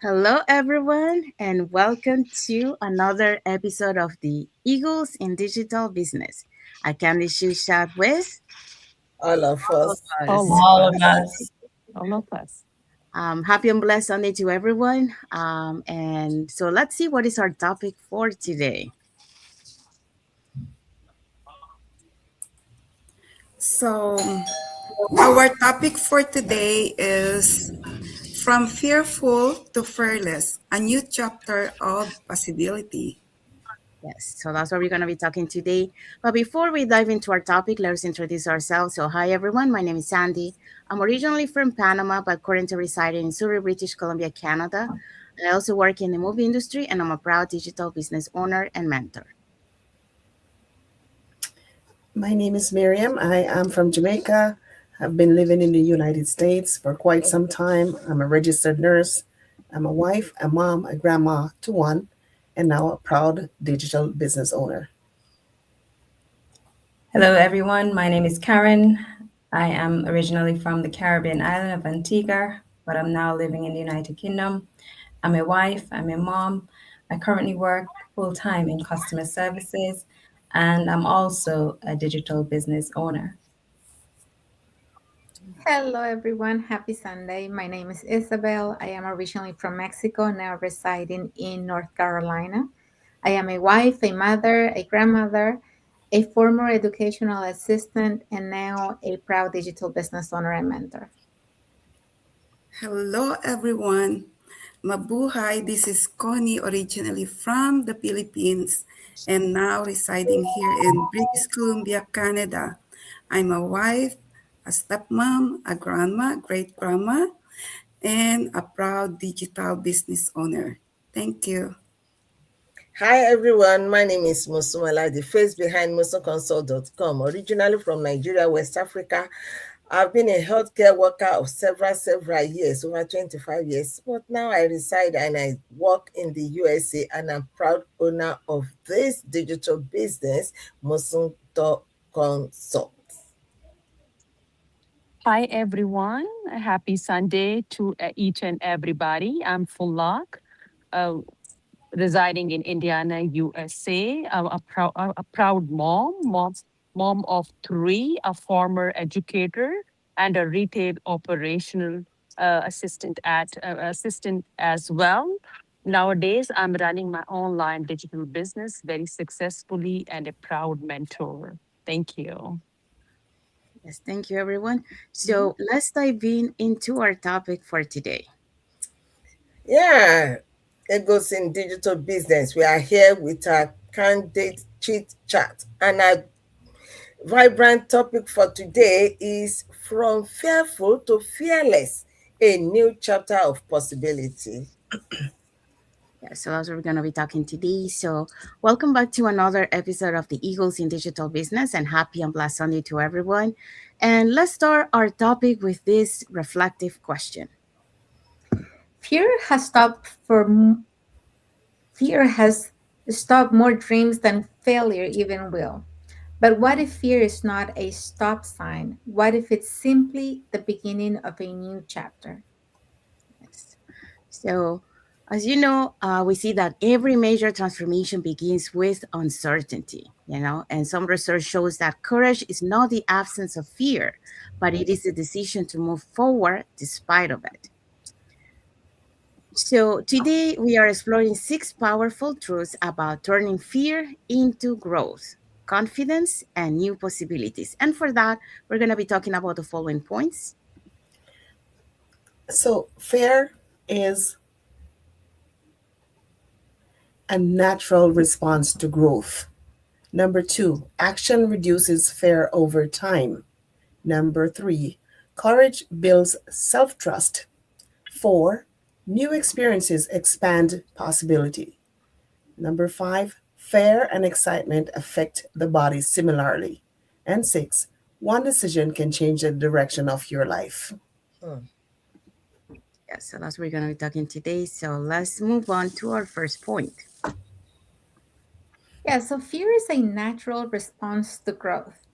Hello, everyone, and welcome to another episode of the Eagles in Digital Business. I can issue chat with All of all us. of All us. of All of us. us. All of us. Happy and blessed Sunday to everyone. And so let's see what is our topic for today. So, our topic for today is From Fearful to Fearless, a new chapter of possibility. Yes, so that's what we're going to be talking today. But before we dive into our topic, let's introduce ourselves. So, hi everyone, my name is Sandy. I'm originally from Panama, but currently residing in Surrey, British Columbia, Canada. I also work in the movie industry, and I'm a proud digital business owner and mentor. My name is Miriam. I am from Jamaica. I've been living in the United States for quite some time. I'm a registered nurse. I'm a wife, a mom, a grandma to one, and now a proud digital business owner. Hello, everyone. My name is Karen. I am originally from the Caribbean island of Antigua, but I'm now living in the United Kingdom. I'm a wife, I'm a mom. I currently work full time in customer services, and I'm also a digital business owner. Hello, everyone. Happy Sunday. My name is Isabel. I am originally from Mexico, now residing in North Carolina. I am a wife, a mother, a grandmother, a former educational assistant, and now a proud digital business owner and mentor. Hello, everyone. Mabuhay. This is Connie, originally from the Philippines and now residing here in British Columbia, Canada. I'm a wife, a stepmom, a grandma, great grandma, and a proud digital business owner. Thank you. Hi everyone, my name is Musumala, the face behind musumconsult.com. Originally from Nigeria, West Africa. I've been a healthcare worker of several years, over 25 years, but now I reside and I work in the USA and I'm proud owner of this digital business, Musum Consult. Hi, everyone. Happy Sunday to each and everybody. I'm Fulak, uh, residing in Indiana, USA. I'm a proud mom of three, a former educator, and a retail operational assistant as well. Nowadays, I'm running my online digital business very successfully and a proud mentor. Thank you. Yes, thank you, everyone. So, let's dive into our topic for today. Yeah, it goes in digital business. We are here with our Candid Chit Chat, and our vibrant topic for today is From Fearful to Fearless, a new chapter of possibility. Yeah, so that's what we're going to be talking today. So, welcome back to another episode of the Eagles in Digital Business, and happy and blessed Sunday to everyone. And let's start our topic with this reflective question. Fear has stopped for fear has stopped more dreams than failure even will. But what if fear is not a stop sign? What if it's simply the beginning of a new chapter? Yes. So, as you know, we see that every major transformation begins with uncertainty, and some research shows that courage is not the absence of fear, but it is the decision to move forward despite of it. So, today we are exploring six powerful truths about turning fear into growth, confidence, and new possibilities. And for that, we're going to be talking about the following points. So, fear is a natural response to growth. Number two, action reduces fear over time. Number three, courage builds self trust. Four, new experiences expand possibility. Number five, fear and excitement affect the body similarly. And six, one decision can change the direction of your life. Hmm. Yeah, so that's what we're going to be talking today. So, let's move on to our first point. Yeah, so fear is a natural response to growth.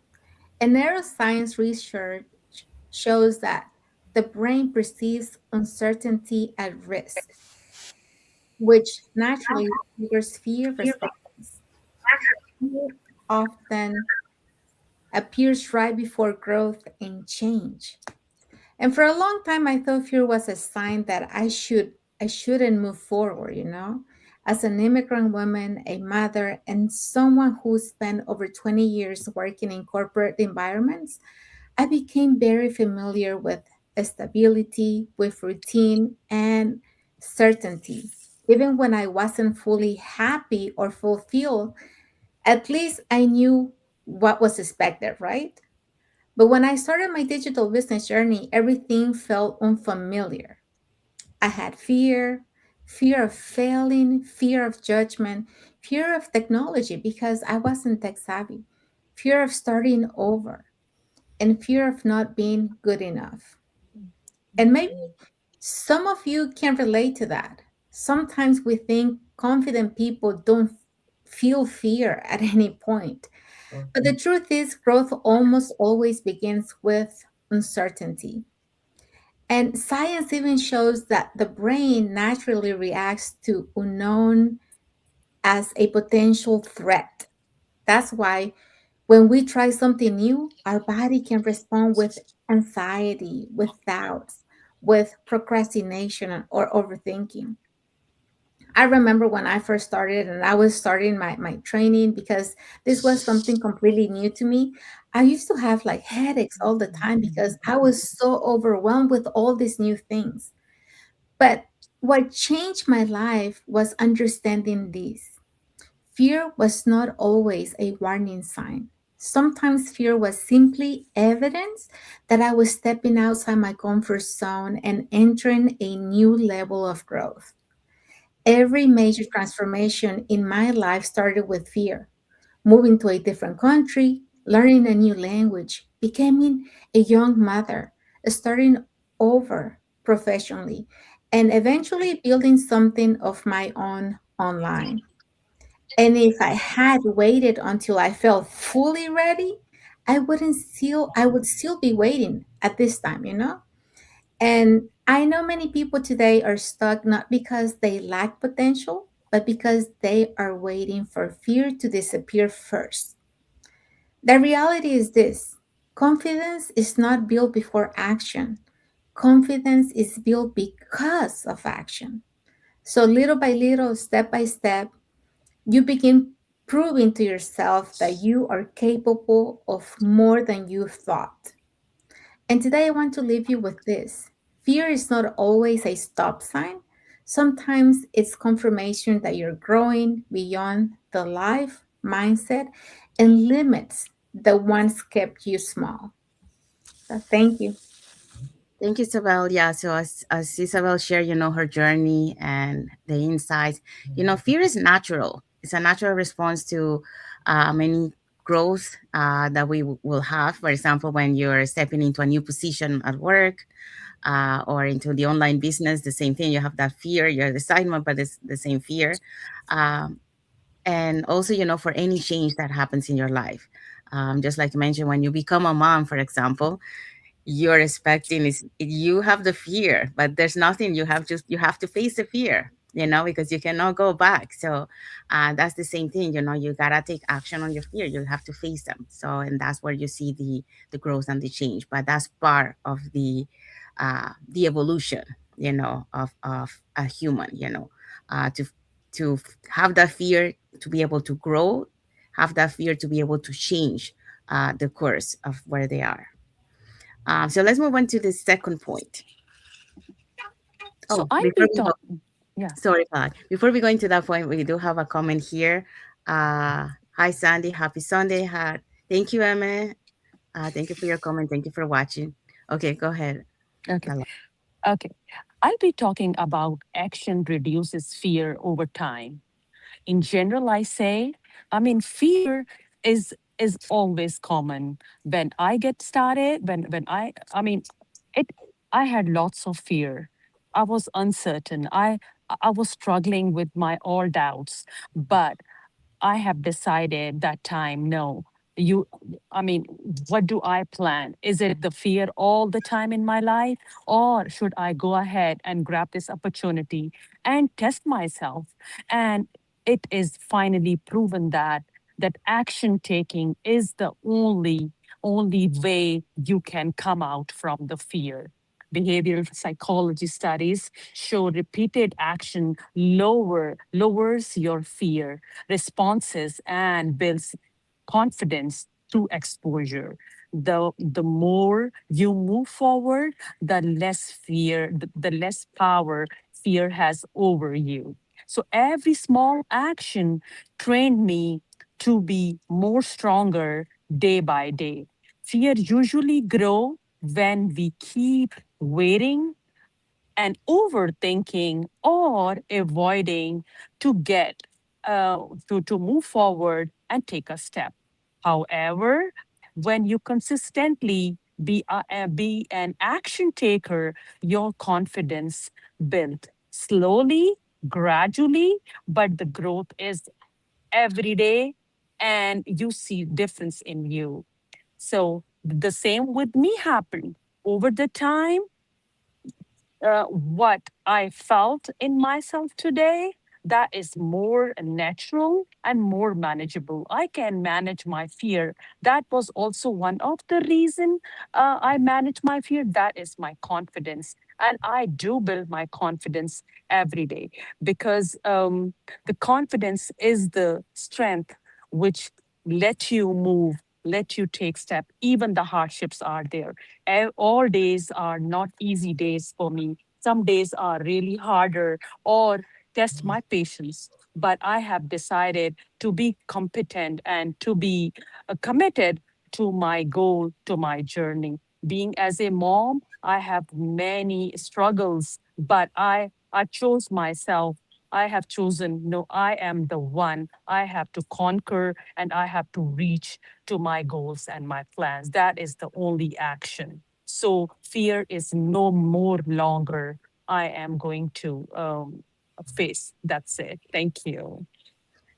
And neuroscience research shows that the brain perceives uncertainty as risk. which naturally triggers fear responses. Fear often appears right before growth and change. And for a long time, I thought fear was a sign that I shouldn't move forward, you know. As an immigrant woman, a mother, and someone who spent over 20 years working in corporate environments, I became very familiar with stability, with routine, and certainty. Even when I wasn't fully happy or fulfilled, at least I knew what was expected, right? But when I started my digital business journey, everything felt unfamiliar. I had fear of failing, fear of judgment, fear of technology because I wasn't tech savvy, fear of starting over, and fear of not being good enough. And maybe some of you can relate to that. Sometimes we think confident people don't feel fear at any point. But the truth is, growth almost always begins with uncertainty. And science even shows that the brain naturally reacts to unknown as a potential threat. That's why when we try something new, our body can respond with anxiety, with doubts, with procrastination, or overthinking. I remember when I first started and I was starting my training because this was something completely new to me. I used to have like headaches all the time because I was so overwhelmed with all these new things. But what changed my life was understanding this. Fear was not always a warning sign. Sometimes fear was simply evidence that I was stepping outside my comfort zone and entering a new level of growth. Every major transformation in my life started with fear. Moving to a different country, learning a new language, becoming a young mother, starting over professionally, and eventually building something of my own online. And if I had waited until I felt fully ready, I would still be waiting at this time, you know? And I know many people today are stuck not because they lack potential, but because they are waiting for fear to disappear first. The reality is this: confidence is not built before action, confidence is built because of action. So, little by little, step by step, you begin proving to yourself that you are capable of more than you thought. And today I want to leave you with this: fear is not always a stop sign. Sometimes it's confirmation that you're growing beyond the life, mindset, and limits that once kept you small. So thank you. Thank you, Isabel. Yeah, so as Isabel shared, her journey and the insights, fear is natural. It's a natural response to many growth that we will have. For example, when you're stepping into a new position at work or into the online business, the same thing. You have that fear, you're the excitement, but it's the same fear. Um, and also, for any change that happens in your life. Just like you mentioned, when you become a mom, for example, you're expecting is you have the fear, but there's nothing. You have to face the fear, because you cannot go back. So that's the same thing. You gotta take action on your fear. You have to face them. So, and that's where you see the growth and the change. But that's part of the evolution, of a human. To have that fear, to be able to grow, have that fear to be able to change the course of where they are. So let's move on to the second point. So Oh, I'll before be we go, talking. Yeah. sorry, Pat. Before we go into that point, we do have a comment here. Hi, Sandy. Happy Sunday. Thank you, Emma. Thank you for your comment. Thank you for watching. Okay, go ahead. Okay. Lala. Okay. I'll be talking about action reduces fear over time. In general, fear is always common. When I get started, when it I had lots of fear. I was uncertain. I was struggling with my all doubts. But I have decided that time, no. you I mean, what do I plan? Is it the fear all the time in my life, or should I go ahead and grab this opportunity and test myself? And it is finally proven that action taking is the only way you can come out from the fear. Behavioral psychology studies show repeated action lowers your fear responses and builds confidence through exposure. The more you move forward, the less fear, the less power fear has over you. So every small action trained me to be more stronger day by day. Fear usually grow when we keep waiting and overthinking or avoiding to get to move forward and take a step. However, when you consistently be an action taker, your confidence built slowly, gradually, but the growth is every day, and you see difference in you. So the same with me happened over the time. What I felt in myself today, that is more natural and more manageable. I can manage my fear. That was also one of the reason I manage my fear. That is my confidence. And I do build my confidence every day because the confidence is the strength which let you move, let you take step. Even the hardships are there. All days are not easy days for me. Some days are really harder or test my patience. But I have decided to be competent and to be committed to my goal, to my journey. Being as a mom, I have many struggles, but I chose myself. I have chosen, no, I am the one. I have to conquer and I have to reach to my goals and my plans. That is the only action. So fear is no more longer I am going to face. That's it. Thank you.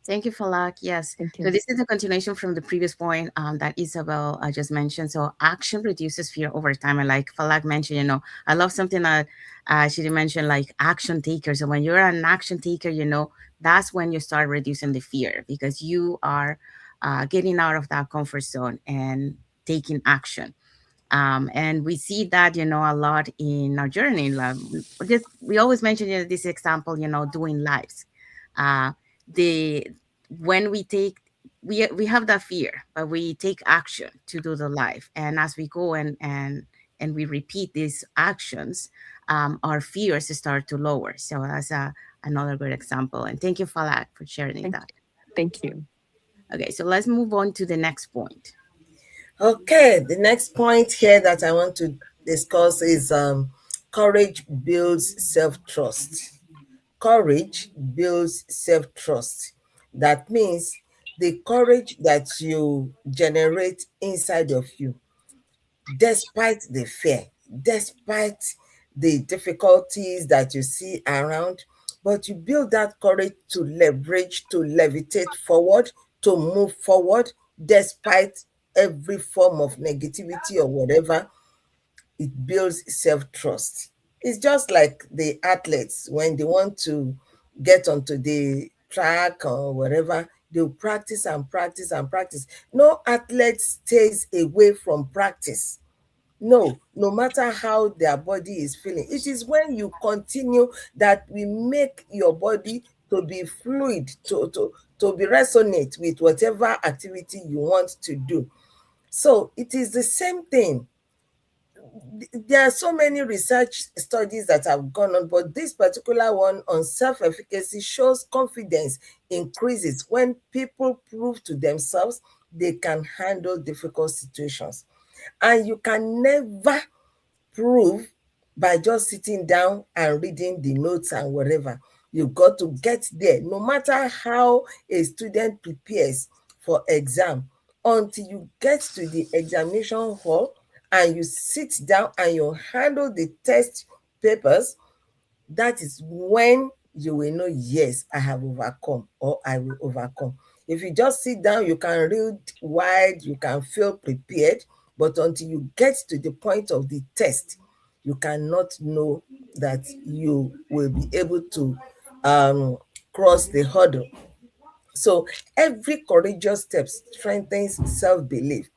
Thank you, Falak. Yes. Thank So you. this is a continuation from the previous point that Isabel just mentioned. So action reduces fear over time. And like Falak mentioned, I love something that she did mention, like action taker. So when you're an action taker, that's when you start reducing the fear because you are getting out of that comfort zone and taking action. And we see that a lot in our journey. Just we always mention this example, doing lives. uh the when we take we have that fear, but we take action to do the life, and as we go and we repeat these actions, our fears start to lower. So that's another good example, and thank you, Falak, for sharing Thank that. thank you. Okay, so let's move on to the next point. Okay, the next point here that I want to discuss is courage builds self trust. Courage builds self trust. That means the courage that you generate inside of you, despite the fear, despite the difficulties that you see around, but you build that courage to leverage, to levitate forward, to move forward, despite every form of negativity or whatever. It builds self-trust. It's just like the athletes when they want to get onto the track or whatever, they'll practice and practice and practice. No athlete stays away from practice. No, no matter how their body is feeling. It is when you continue that we make your body to be fluid, to be resonate with whatever activity you want to do. So it is the same thing. There are so many research studies that have gone on, but this particular one on self-efficacy shows confidence increases when people prove to themselves they can handle difficult situations. And you can never prove by just sitting down and reading the notes and whatever. You got to get there, no matter how a student prepares for exam, until you get to the examination hall and you sit down and you handle the test papers. That is when you will know, yes, I have overcome or I will overcome. If you just sit down, you can read wide, you can feel prepared, but until you get to the point of the test, you cannot know that you will be able to cross the hurdle. So every courageous step strengthens self-belief.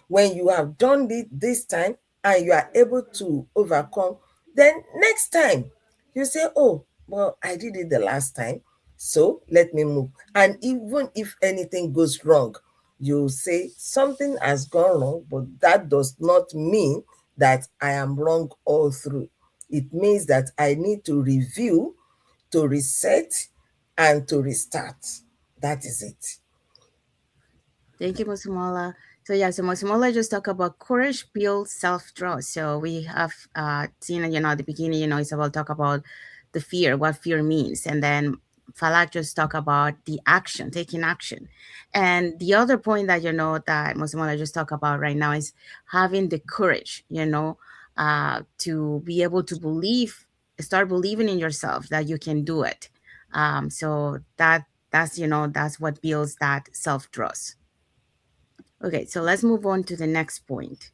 When you have done it this time and you are able to overcome, then next time you say, oh, well, I did it the last time, so let me move. And even if anything goes wrong, you say something has gone wrong, but that does not mean that I am wrong all through. It means that I need to review, to reset, and to restart. That is it. Thank you, Musimola. So yeah, so Musimola just talked about courage builds self-trust. So we have seen, at the beginning, it's about talk about the fear, what fear means. And then Falak just talk about the action, taking action. And the other point that, that Musimola just talked about right now is having the courage, to be able to start believing in yourself that you can do it. So that's what builds that self-trust. Okay, so let's move on to the next point.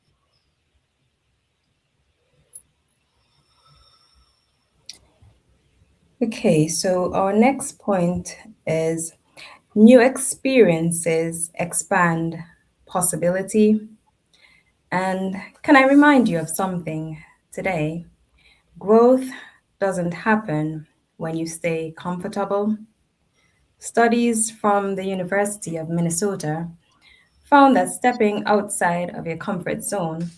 Okay, so our next point is new experiences expand possibility. And can I remind you of something today? Growth doesn't happen when you stay comfortable. Studies from the University of Minnesota found that stepping outside of your comfort zone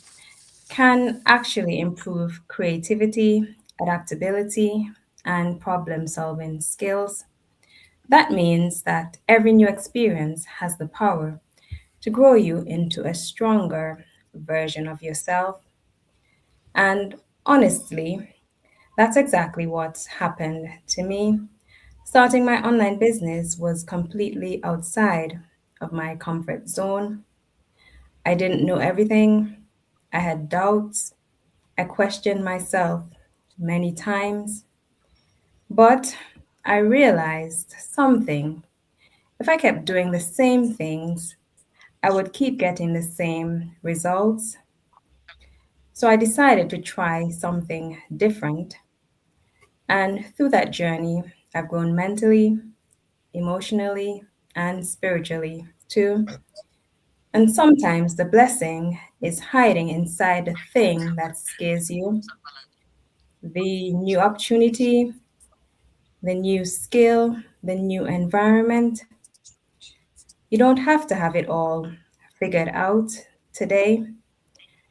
can actually improve creativity, adaptability, and problem solving skills. That means that every new experience has the power to grow you into a stronger version of yourself. And honestly, that's exactly what's happened to me. Starting my online business was completely outside of my comfort zone. I didn't know everything. I had doubts. I questioned myself many times. But I realized something. If I kept doing the same things, I would keep getting the same results. So I decided to try something different. And through that journey, I've grown mentally, emotionally, and spiritually too. And sometimes the blessing is hiding inside the thing that scares you, the new opportunity, the new skill, the new environment. You don't have to have it all figured out today.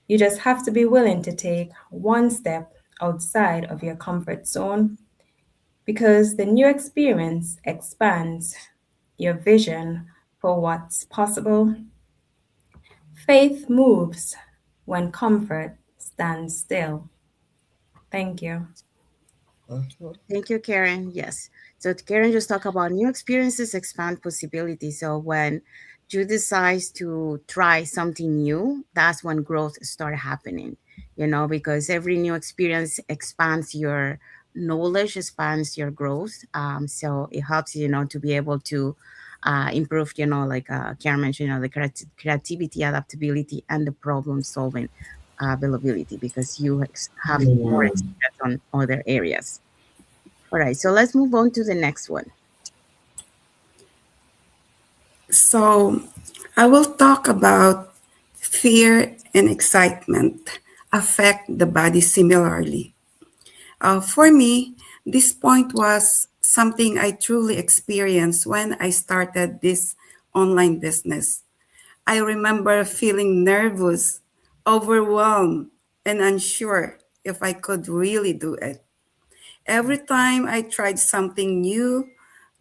You just have to be willing to take one step outside of your comfort zone because the new experience expands your vision for what's possible. Faith moves when comfort stands still. Thank you. Mhm. Thank you, Karen. Yes. So Karen just talked about new experiences expand possibilities. So when you decide to try something new, that's when growth start happening. Because every new experience expands your knowledge, expands your growth. So it helps you, to be able to improve, like Karen mentioned, the creativity, adaptability, and the problem solving availability because you have more experience on other areas. All right, so let's move on to the next one. So I will talk about fear and excitement affect the body similarly. For me, this point was something I truly experienced when I started this online business. I remember feeling nervous, overwhelmed, and unsure if I could really do it. Every time I tried something new,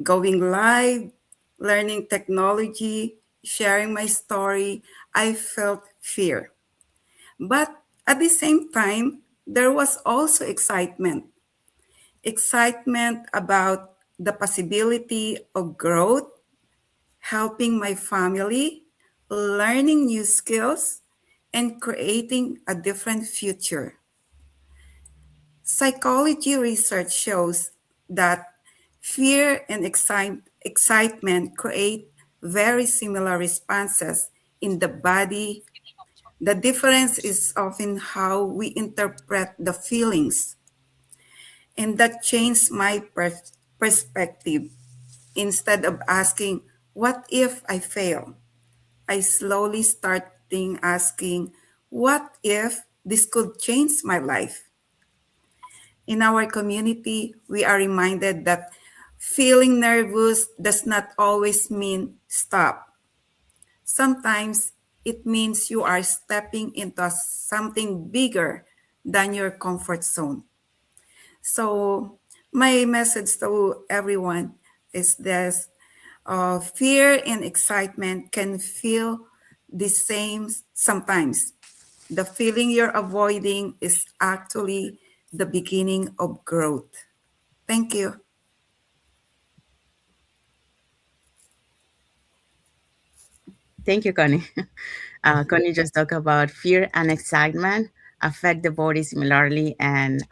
going live, learning technology, sharing my story, I felt fear. But at the same time, there was also excitement about the possibility of growth, helping my family, learning new skills, and creating a different future. Psychology research shows that fear and excitement create very similar responses in the body. The difference is often how we interpret the feelings. And that changed my perspective. Instead of asking, what if I fail? I slowly starting asking, what if this could change my life? In our community, we are reminded that feeling nervous does not always mean stop. Sometimes it means you are stepping into something bigger than your comfort zone. So, my message to everyone is this: fear and excitement can feel the same sometimes. The feeling you're avoiding is actually the beginning of growth. Thank you. Thank you, Connie. Connie just talked about fear and excitement affect the body similarly. And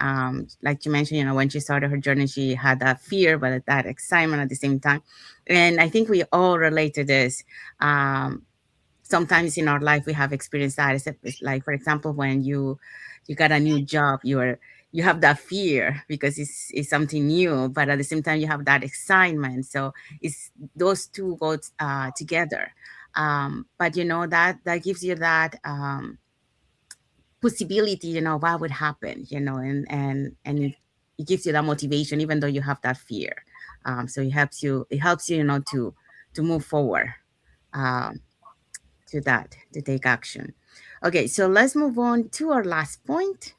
like you mentioned, when she started her journey, she had that fear, but that excitement at the same time. And I think we all relate to this. Um, Sometimes in our life we have experienced that. It's like, for example, when you got a new job, you have that fear because it's something new, but at the same time you have that excitement. So it's those two go together. But that gives you that possibility, what would happen, and it gives you that motivation even though you have that fear. So it helps you, to move forward, um, to take action. Okay, so let's move on to our last point.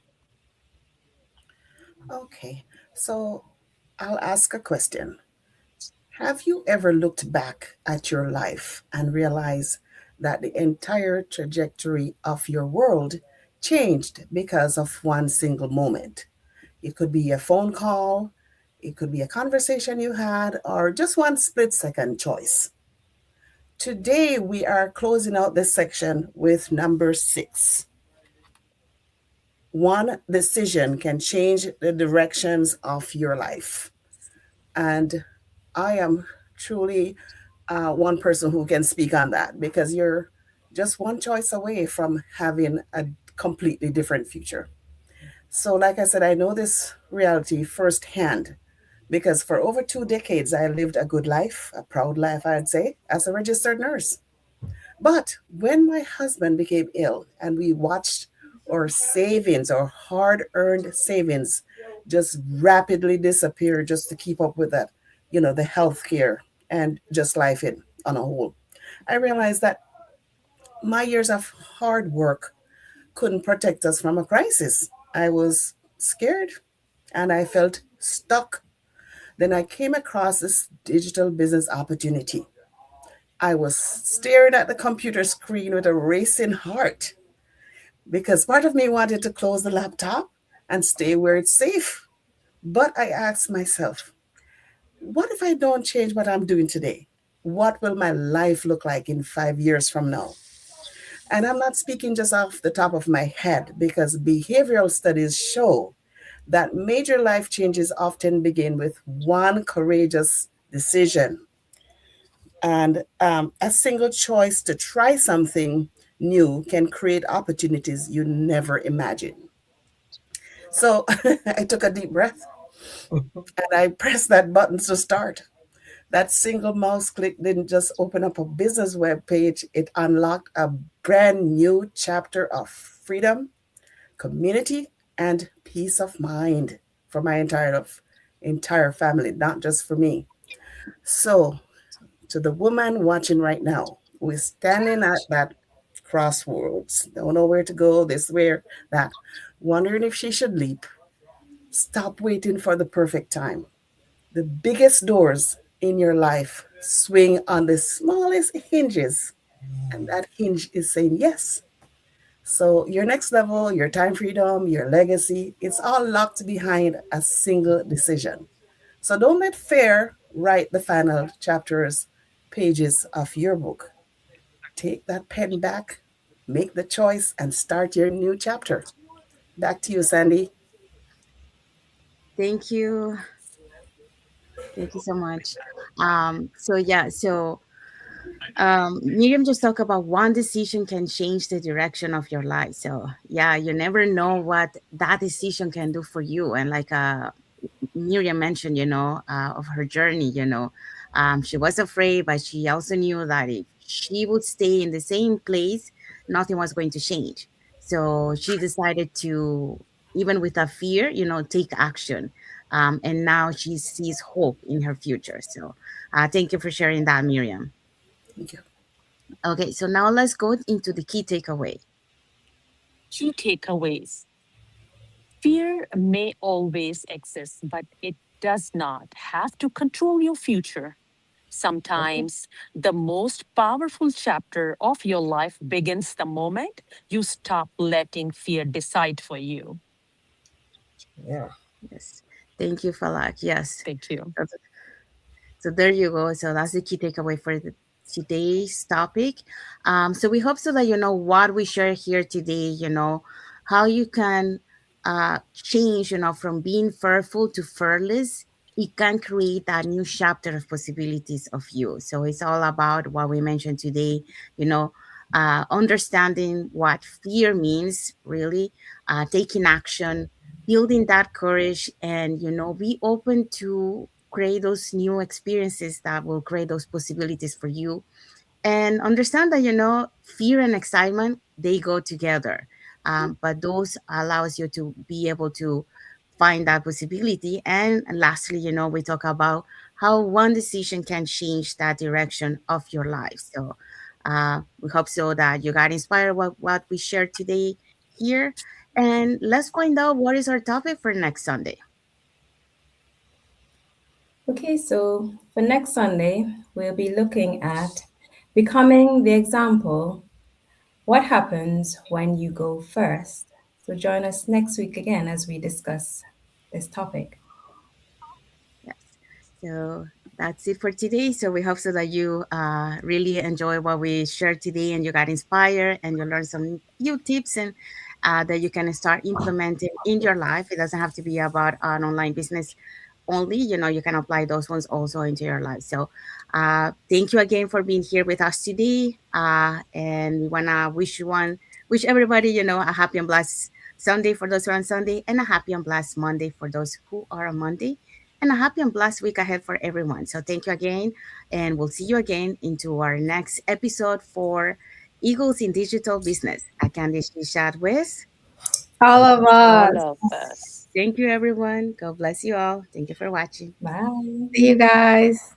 Okay, so I'll ask a question. Have you ever looked back at your life and realized that the entire trajectory of your world changed because of one single moment? It could be a phone call, it could be a conversation you had, or just one split second choice. Today, we are closing out this section with number 6. One decision can change the directions of your life. And I am truly one person who can speak on that, because you're just one choice away from having a completely different future. So, like I said, I know this reality firsthand because for over 2 decades, I lived a good life, a proud life, I'd say, as a registered nurse. But when my husband became ill and we watched our savings, our hard earned savings, just rapidly disappear just to keep up with that, the health care and just life in on a whole, I realized that my years of hard work couldn't protect us from a crisis. I was scared and I felt stuck. Then I came across this digital business opportunity. I was staring at the computer screen with a racing heart because part of me wanted to close the laptop and stay where it's safe. But I asked myself, what if I don't change what I'm doing today? What will my life look like in 5 years from now? And I'm not speaking just off the top of my head because behavioral studies show that major life changes often begin with one courageous decision. And a single choice to try something new can create opportunities you never imagined. So I took a deep breath and I pressed that button to start. That single mouse click didn't just open up a business web page, it unlocked a brand new chapter of freedom, community, and peace of mind for my entire family, not just for me. So, to the woman watching right now who is standing at that crossroads, don't know where to go, this, where, that, wondering if she should leap, stop waiting for the perfect time. The biggest doors in your life swing on the smallest hinges, and that hinge is saying yes. So, your next level, your time freedom, your legacy, it's all locked behind a single decision. So, don't let fear write the final chapters, pages of your book. Take that pen back, make the choice, and start your new chapter. Back to you, Sandy. Thank you. Thank you so much. So yeah, so Miriam just talked about one decision can change the direction of your life. So yeah, you never know what that decision can do for you. And like Miriam mentioned, of her journey, she was afraid, but she also knew that if she would stay in the same place, nothing was going to change. So she decided to, even with a fear, take action. And now she sees hope in her future. So thank you for sharing that, Miriam. Thank you. Okay, so now let's go into the key takeaway. Key takeaways. Fear may always exist, but it does not have to control your future. Okay. Sometimes the most powerful chapter of your life begins the moment you stop letting fear decide for you. Yeah. Yes. Thank you, Falak. Yes. Thank you. So there you go. So that's the key takeaway for today's topic. So we hope so that you know what we share here today. How you can change. From being fearful to fearless. It can create a new chapter of possibilities of you. So it's all about what we mentioned today. You know. Understanding what fear means, really, taking action, building that courage, and be open to create those new experiences that will create those possibilities for you, and understand that fear and excitement, they go together. But those allows you to be able to find that possibility. And lastly, we talk about how one decision can change that direction of your life. So we hope so that you got inspired what we shared today here. And let's find out what is our topic for next Sunday. Okay, so for next Sunday, we'll be looking at becoming the example. What happens when you go first? So join us next week again as we discuss this topic. Yes. So that's it for today. So we hope so that you really enjoy what we shared today, and you got inspired and you learned some few tips, and that you can start implementing in your life. It doesn't have to be about an online business only. You can apply those ones also into your life. So thank you again for being here with us today. And we wanna wish everybody, a happy and blessed Sunday for those who are on Sunday, and a happy and blessed Monday for those who are on Monday, and a happy and blessed week ahead for everyone. So thank you again, and we'll see you again into our next episode for Eagles in Digital Business. I can chat with. All of All us. of us. Thank you, everyone. God bless you all. Thank you for watching. Bye. See you guys.